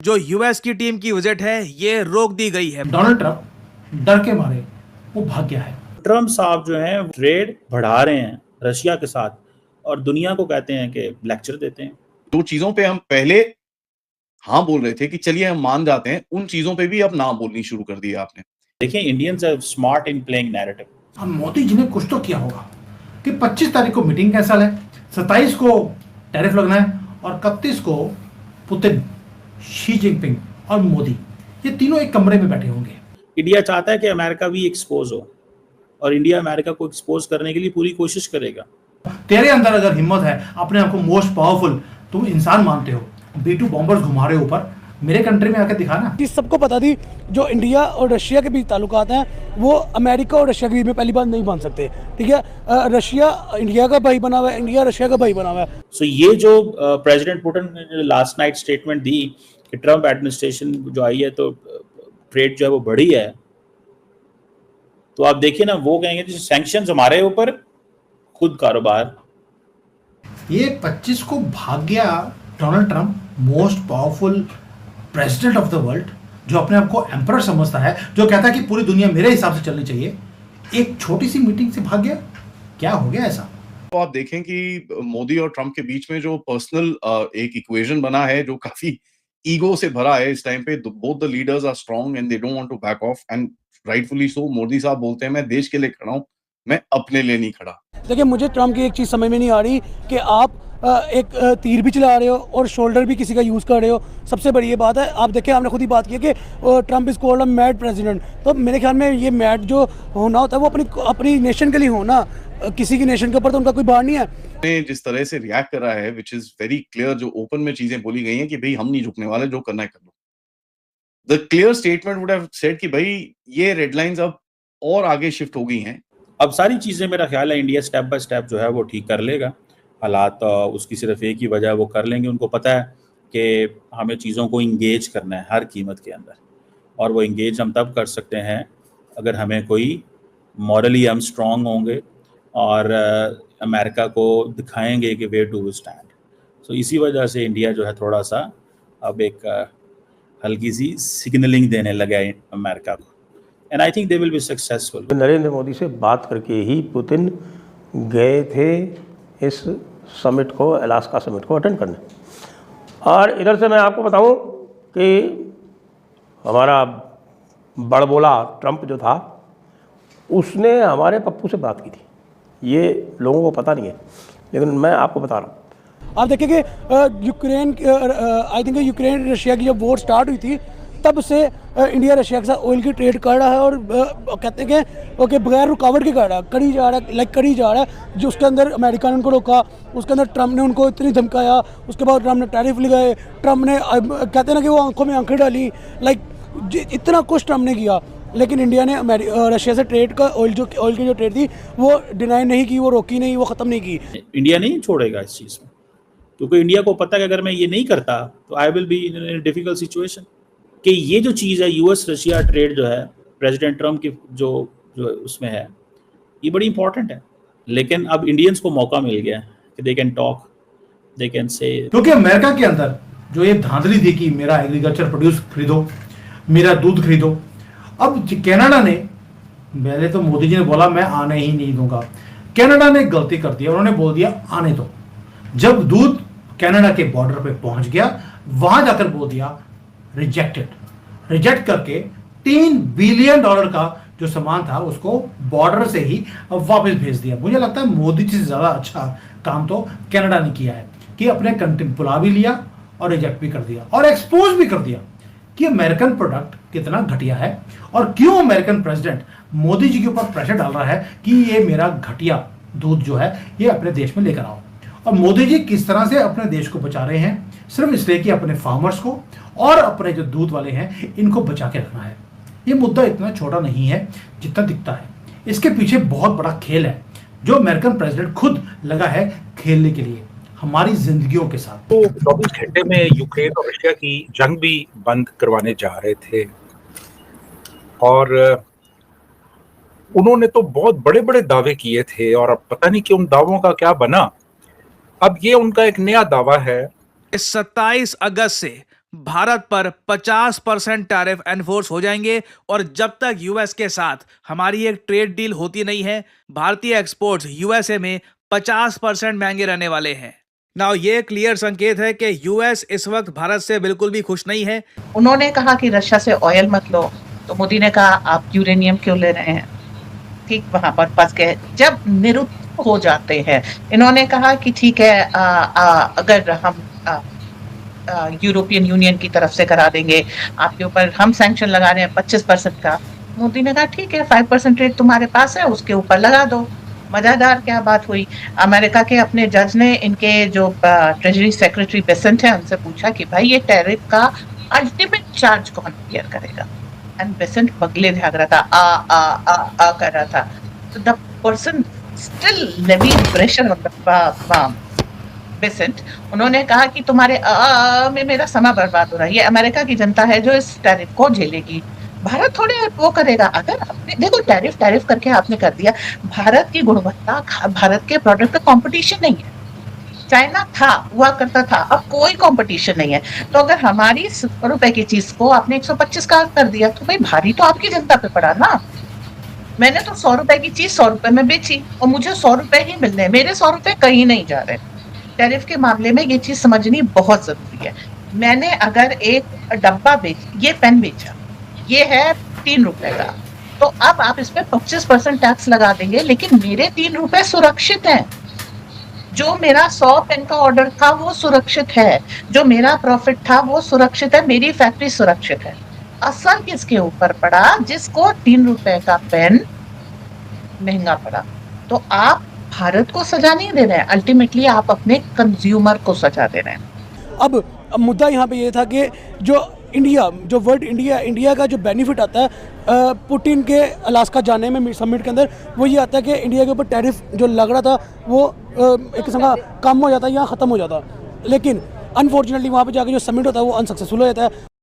जो यूएस की टीम की विजिट है ये रोक दी गई है। डोनाल्ड ट्रंप डर के मारे वो भाग गया है। ट्रंप साहब जो हैं ट्रेड बढ़ा रहे हैं रशिया के साथ और दुनिया को कहते हैं कि लेक्चर देते हैं। जो चीजों पे हम पहले हाँ बोल रहे थे कि चलिए हम मान जाते हैं, उन चीजों पे भी अब ना बोलनी शुरू कर दी आपने। देखिए, Indians are smart in playing narrative. अब मोदी जी ने कुछ तो किया होगा कि 25 तारीख को मीटिंग कैंसल है, 27 को टैरिफ लगना है और 31 को पुतिन, शी जिनपिंग और मोदी ये तीनों एक कमरे में बैठे होंगे। इंडिया चाहता है कि अमेरिका भी एक्सपोज हो और इंडिया अमेरिका को एक्सपोज करने के लिए पूरी कोशिश करेगा। तेरे अंदर अगर हिम्मत है, अपने आप को मोस्ट पावरफुल तुम इंसान मानते हो, B2 बॉम्बर्स घुमा रहे हो ऊपर, मेरे कंट्री में आकर दिखाना। सबको पता थी जो इंडिया और रशिया के बीच ताल्लुकात हैं वो अमेरिका और रशिया के बीच में पहली बात नहीं बन सकते। ठीक है, रशिया इंडिया का भाई बना हुआ है, इंडिया रशिया का भाई बना हुआ है। सो ये जो प्रेसिडेंट पुतिन ने लास्ट नाइट स्टेटमेंट दी कि ट्रंप एडमिनिस्ट्रेशन जो आई है तो ट्रेड जो है वो बढ़ी है, तो आप देखिए ना, वो कहेंगे जैसे सैंक्शंस हमारे ऊपर, खुद कारोबार। ये 25 को भाग गया Donald Trump, most powerful president of the world, जो अपने आप को एम्परर समझता है, जो कहता है कि पूरी दुनिया मेरे हिसाब से चलनी चाहिए, एक छोटी सी मीटिंग से भाग गया। क्या हो गया ऐसा? तो आप देखें कि मोदी और ट्रंप के बीच में जो पर्सनल एक इक्वेशन बना है जो काफी ईगो से भरा है इस टाइम पे। Both the leaders are strong and they don't want to back off, and rightfully so. Modi साहब बोलते हैं मैं देश के लिए खड़ा हूं, मैं अपने लिए नहीं खड़ा। देखिए, मुझे ट्रंप की एक चीज़ समझ में नहीं आ रही कि आप एक तीर भी चला रहे हो और शोल्डर भी किसी का यूज़ कर रहे हो। सबसे बड़ी ये बात है, आप देखिए आपने खुद ही बात की है कि Trump is called a mad president. तो मेरे ख्याल में ये मैड जो होना होता है वो अपनी नेशन के लिए होना, किसी की नेशन के ऊपर तो उनका कोई बार नहीं है। ने जिस तरह से रिएक्ट करा है, विच इज वेरी क्लियर, जो ओपन में चीजें बोली गई हैं कि भाई हम नहीं झुकने वाले, जो करना है कर लो। The clear statement would have said कि भाई ये रेड लाइंस अब और आगे शिफ्ट हो गई हैं। अब सारी चीज़ें मेरा ख्याल है इंडिया स्टेप बाय स्टेप जो है वो ठीक कर लेगा। हालात उसकी सिर्फ एक ही वजह है, वो कर लेंगे। उनको पता है कि हमें चीज़ों को इंगेज करना है हर कीमत के अंदर, और वो इंगेज हम तब कर सकते हैं अगर हमें कोई मॉरली हम स्ट्रांग होंगे और अमेरिका को दिखाएंगे कि वेयर टू स्टैंड। सो इसी वजह से इंडिया जो है थोड़ा सा अब एक हल्की सी सिग्नलिंग देने लगा है अमेरिका को, and I think they will be successful. Narendra Modi से बात करके ही पुतिन गए थे इस समिट को, अलास्का समिट को अटेंड करने। और इधर से मैं आपको बताऊं कि हमारा बड़बोला ट्रंप जो था उसने हमारे पप्पू से बात की थी। ये लोगों को पता नहीं है, लेकिन मैं आपको बता रहा हूँ। आप देखिए कि Ukraine, I think Ukraine Russia की जब वॉर स्टार्ट हुई थी तब से इंडिया रशिया के साथ ऑयल की ट्रेड कर रहा है और कहते हैं कि ओके बगैर रुकावट के कर रहा है, करी जा रहा है, लाइक करी जा रहा है। जो उसके अंदर अमेरिका ने उनको रोका, उसके अंदर ट्रंप ने उनको इतनी धमकाया, उसके बाद ट्रंप ने टैरिफ लगाए, ट्रंप ने कहते हैं ना कि वो आंखों में आंखें डाली, लाइक इतना कुछ ट्रंप ने किया। लेकिन इंडिया ने रशिया से ट्रेड का ऑयल की जो ट्रेड थी वो डिनाई नहीं की, वो रोकी नहीं, वो ख़त्म नहीं की। इंडिया नहीं छोड़ेगा इस चीज़ में, क्योंकि इंडिया को पता है कि अगर मैं ये नहीं करता तो I will be in difficult situation. कि ये जो चीज़ है यूएस रशिया ट्रेड जो है प्रेसिडेंट ट्रंप की जो उसमें है, ये बड़ी इंपॉर्टेंट है। लेकिन अब इंडियंस को मौका मिल गया कि they can talk, they can say. क्योंकि अमेरिका के अंदर जो ये धांधली थी कि मेरा एग्रीकल्चर प्रोड्यूस खरीदो, मेरा दूध खरीदो, अब कनाडा ने, पहले तो मोदी जी ने बोला मैं आने ही नहीं दूंगा, कनाडा ने गलती कर दिया, उन्होंने बोल दिया आने दो। जब दूध कनाडा के बॉर्डर पे पहुंच गया, वहां जाकर बोल दिया रिजेक्टेड। रिजेक्ट करके $3 बिलियन का जो सामान था उसको बॉर्डर से ही वापस भेज दिया। मुझे लगता है मोदी जी से ज्यादा अच्छा काम तो कनाडा ने किया है कि अपने कंट्री बुला भी लिया और रिजेक्ट भी कर दिया और एक्सपोज भी कर दिया कि अमेरिकन प्रोडक्ट कितना घटिया है और क्यों अमेरिकन प्रेसिडेंट मोदी जी के ऊपर प्रेशर डाल रहा है कि ये मेरा घटिया दूध जो है ये अपने देश में लेकर आओ। और मोदी जी किस तरह से अपने देश को बचा रहे हैं, सिर्फ इसलिए कि अपने फार्मर्स को और अपने जो दूध वाले हैं इनको बचा के रखना है। ये मुद्दा इतना छोटा नहीं है जितना दिखता है, इसके पीछे बहुत बड़ा खेल है जो अमेरिकन प्रेसिडेंट खुद लगा है खेलने के लिए हमारी जिंदगियों के साथ। तो 24 घंटे में यूक्रेन और रशिया की जंग भी बंद करवाने जा रहे थे और उन्होंने तो बहुत बड़े बड़े दावे किए थे और अब पता नहीं कि उन दावों का क्या बना। अब ये उनका एक नया दावा है। 27 अगस्त से भारत पर 50% टैरिफ एनफोर्स हो जाएंगे और जब तक यूएस के साथ हमारी एक ट्रेड डील होती नहीं है, भारतीय एक्सपोर्ट्स यूएसए में 50% महंगे रहने वाले हैं। नाउ ये क्लियर संकेत है कि यूएस इस वक्त भारत से बिल्कुल भी खुश नहीं है। उन्होंने कहा कि रशिया से ऑयल मत लो, तो मोदी ने कहा आप यूरेनियम क्यों ले रहे हैं? ठीक वहां पर फंस गए। जब निरुत्तर हो जाते हैं, इन्होंने कहा कि ठीक है अगर हम यूरोपियन यूनियन की तरफ से करा देंगे, आपके ऊपर हम सैंक्शन लगा रहे हैं 25% का। मोदी ने कहा ठीक है 5% रेट तुम्हारे पास है, उसके ऊपर लगा दो। मजादार क्या बात हुई, अमेरिका के अपने जज ने इनके जो ट्रेजरी सेक्रेटरी बेसेंट है उनसे पूछा कि भाई ये टैरिफ का अल्टीमेट चार्ज कौन क्लियर करेगा? एंड बेसेंट बगले भाग रहा था, आ कर रहा था। तो the person still levying pressure on the Besant. उन्होंने कहा कि तुम्हारे में मेरा समय बर्बाद हो रहा है, ये अमेरिका की जनता है जो इस टैरिफ को झेलेगी, भारत थोड़े वो करेगा। अगर आपने देखो टैरिफ करके आपने कर दिया, भारत की गुणवत्ता, भारत के प्रोडक्ट का कंपटीशन नहीं है। चाइना था, हुआ करता था, अब कोई कंपटीशन नहीं है। तो अगर हमारी 100 रुपए की चीज को आपने 125 का कर दिया, तो भाई भारी तो आपकी जनता पे पड़ा ना। मैंने तो 100 रुपए की चीज 100 रुपए में बेची और मुझे 100 रुपए ही मिलने, मेरे 100 रुपए कहीं नहीं जा रहे। टैरिफ के मामले में ये चीज समझनी बहुत जरूरी है। मैंने अगर एक डब्बा ये पेन बेचा, ये है 3 रुपए का, तो अब आप इस पे 25% टैक्स लगा देंगे, लेकिन मेरे 3 रुपए सुरक्षित हैं। जो मेरा 100 पेन का ऑर्डर था वो सुरक्षित है, जो मेरा प्रॉफिट था वो सुरक्षित है, मेरी फैक्ट्री सुरक्षित है। असर किसके ऊपर पड़ा? जिसको 3 रुपए का पेन महंगा पड़ा। तो आप भारत को सजा नहीं दे रहे हैं, अल्टीमेटली आप अपने कंज्यूमर को सजा दे रहे हैं। अब मुद्दा यहाँ पे ये था कि जो वर्ड इंडिया का जो बेनिफिट आता है पुतिन के अलास्का जाने में समिट के अंदर, वो ये आता है कि इंडिया के ऊपर टैरिफ जो लग रहा था वो एक किस्म का कम हो जाता है या ख़त्म हो जाता। लेकिन अनफॉर्चुनेटली वहाँ पे जाके जो समिट होता है वो अनसक्सेसफुल हो जाता है।